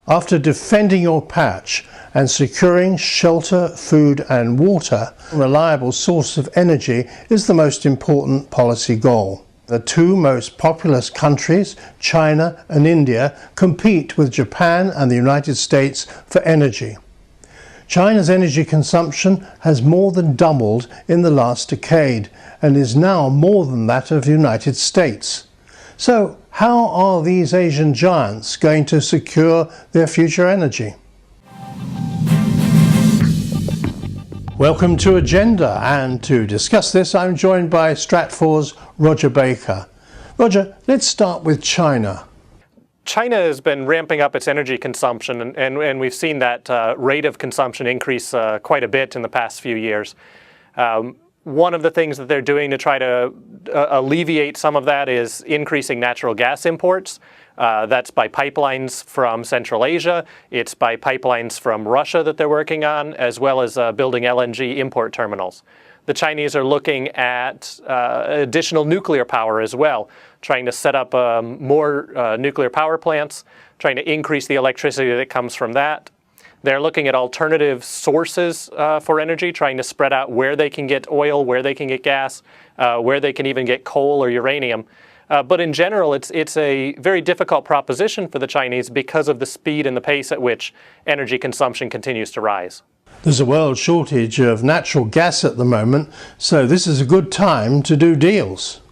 After defending your patch and securing shelter, food and water, a reliable source of energy is the most important policy goal. The two most populous countries, China and India, compete with Japan and the United States for energy. China's energy consumption has more than doubled in the last decade and is now more than that of the United States. So, how are these Asian giants going to secure their future energy? Welcome to Agenda, and to discuss this I'm joined by Stratfor's Rodger Baker. Rodger, let's start with China. China has been ramping up its energy consumption, and we've seen that rate of consumption increase quite a bit in the past few years. One of the things that they're doing to try to alleviate some of that is increasing natural gas imports. That's by pipelines from Central Asia. It's by pipelines from Russia that they're working on, as well as building LNG import terminals. The Chinese are looking at additional nuclear power as well, trying to set up more nuclear power plants, trying to increase the electricity that comes from that. They're looking at alternative sources for energy, trying to spread out where they can get oil, where they can get gas, where they can even get coal or uranium. But in general, it's a very difficult proposition for the Chinese because of the speed and the pace at which energy consumption continues to rise. There's a world shortage of natural gas at the moment, so this is a good time to do deals.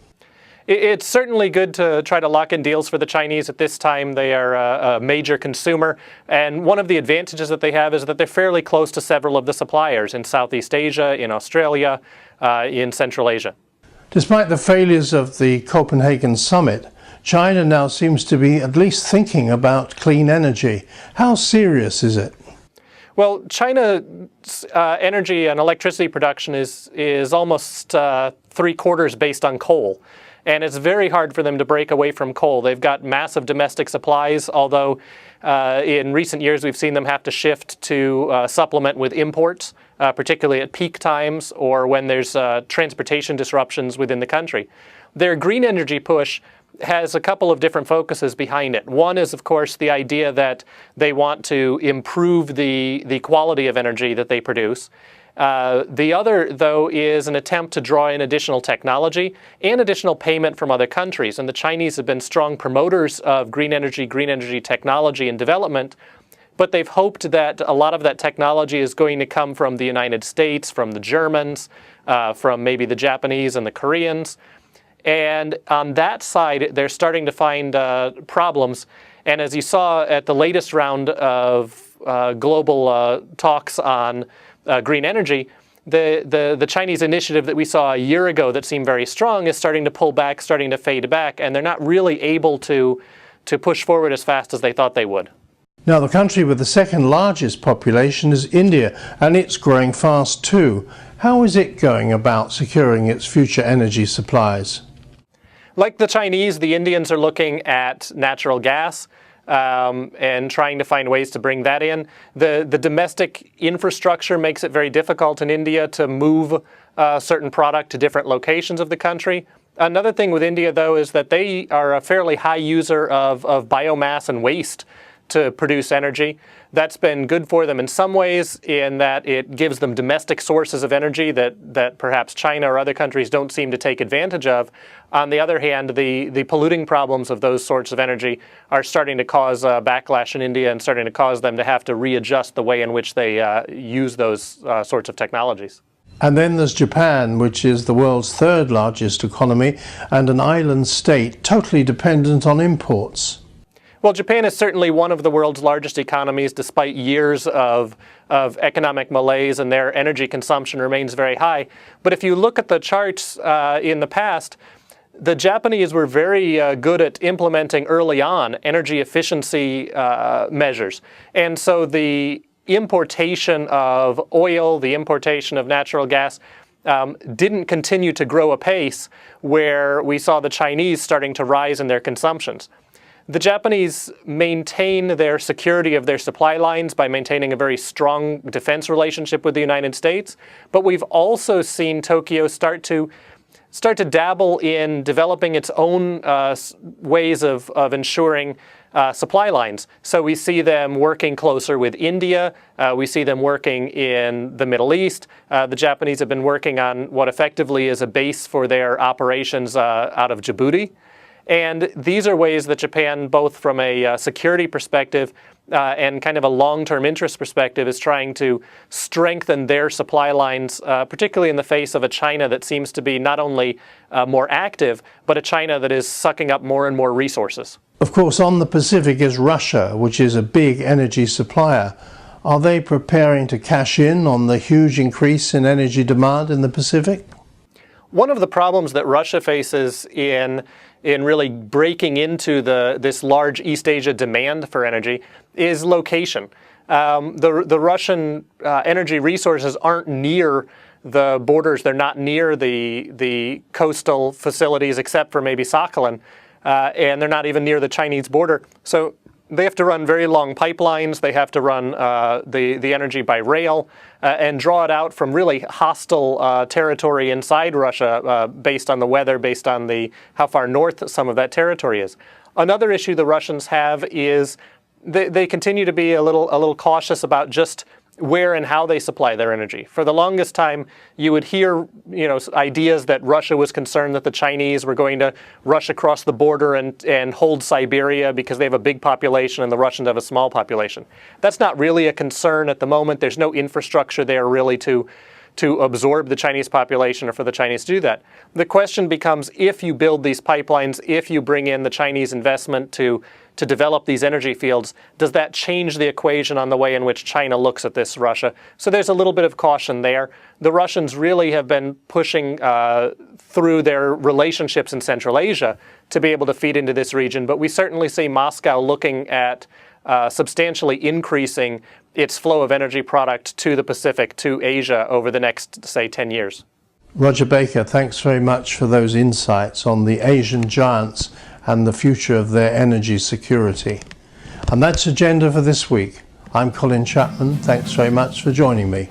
It's certainly good to try to lock in deals for the Chinese at this time. They are a major consumer, and one of the advantages that they have is that they're fairly close to several of the suppliers in Southeast Asia, in Australia, in Central Asia. Despite the failures of the Copenhagen summit, China now seems to be at least thinking about clean energy. How serious is it? Well, China's energy and electricity production is almost 3/4 based on coal. And it's very hard for them to break away from coal. They've got massive domestic supplies, although in recent years we've seen them have to shift to supplement with imports, particularly at peak times or when there's transportation disruptions within the country. Their green energy push has a couple of different focuses behind it. One is, of course, the idea that they want to improve the quality of energy that they produce. The other, though, is an attempt to draw in additional technology and additional payment from other countries. And the Chinese have been strong promoters of green energy technology and development, but they've hoped that a lot of that technology is going to come from the United States, from the Germans, from maybe the Japanese and the Koreans. And on that side, they're starting to find problems. And as you saw at the latest round of global talks on green energy, the Chinese initiative that we saw a year ago that seemed very strong is starting to pull back, starting to fade back, and they're not really able to push forward as fast as they thought they would. Now, the country with the second largest population is India, and it's growing fast too. How is it going about securing its future energy supplies? Like the Chinese, the Indians are looking at natural gas and trying to find ways to bring that in. The domestic infrastructure makes it very difficult in India to move certain product to different locations of the country. Another thing with India, though, is that they are a fairly high user of biomass and waste to produce energy. That's been good for them in some ways in that it gives them domestic sources of energy that perhaps China or other countries don't seem to take advantage of. On the other hand, the polluting problems of those sorts of energy are starting to cause backlash in India and starting to cause them to have to readjust the way in which they use those sorts of technologies. And then there's Japan, which is the world's third largest economy and an island state totally dependent on imports. Well, Japan is certainly one of the world's largest economies, despite years of economic malaise, and their energy consumption remains very high. But if you look at the charts in the past, the Japanese were very good at implementing early on energy efficiency measures. And so the importation of oil, the importation of natural gas, didn't continue to grow apace where we saw the Chinese starting to rise in their consumptions. The Japanese maintain their security of their supply lines by maintaining a very strong defense relationship with the United States, but we've also seen Tokyo start to dabble in developing its own ways of ensuring supply lines. So we see them working closer with India. We see them working in the Middle East. The Japanese have been working on what effectively is a base for their operations out of Djibouti. And these are ways that Japan, both from a security perspective and kind of a long-term interest perspective, is trying to strengthen their supply lines, particularly in the face of a China that seems to be not only more active, but a China that is sucking up more and more resources. Of course, on the Pacific is Russia, which is a big energy supplier. Are they preparing to cash in on the huge increase in energy demand in the Pacific? One of the problems that Russia faces in really breaking into this large East Asia demand for energy is location. The Russian energy resources aren't near the borders. They're not near the coastal facilities, except for maybe Sakhalin, and they're not even near the Chinese border. So they have to run very long pipelines. They have to run the energy by rail and draw it out from really hostile territory inside Russia, based on the weather, based on how far north some of that territory is. Another issue the Russians have is they continue to be a little cautious about just where and how they supply their energy. For the longest time, you would hear, ideas that Russia was concerned that the Chinese were going to rush across the border and hold Siberia because they have a big population and the Russians have a small population. That's not really a concern at the moment. There's no infrastructure there really to absorb the Chinese population or for the Chinese to do that. The question becomes, if you build these pipelines, if you bring in the Chinese investment to develop these energy fields, does that change the equation on the way in which China looks at this Russia? So there's a little bit of caution there. The Russians really have been pushing through their relationships in Central Asia to be able to feed into this region, but we certainly see Moscow looking at substantially increasing its flow of energy product to the Pacific, to Asia, over the next, say, 10 years. Rodger Baker, thanks very much for those insights on the Asian giants and the future of their energy security. And that's Agenda for this week. I'm Colin Chapman. Thanks very much for joining me.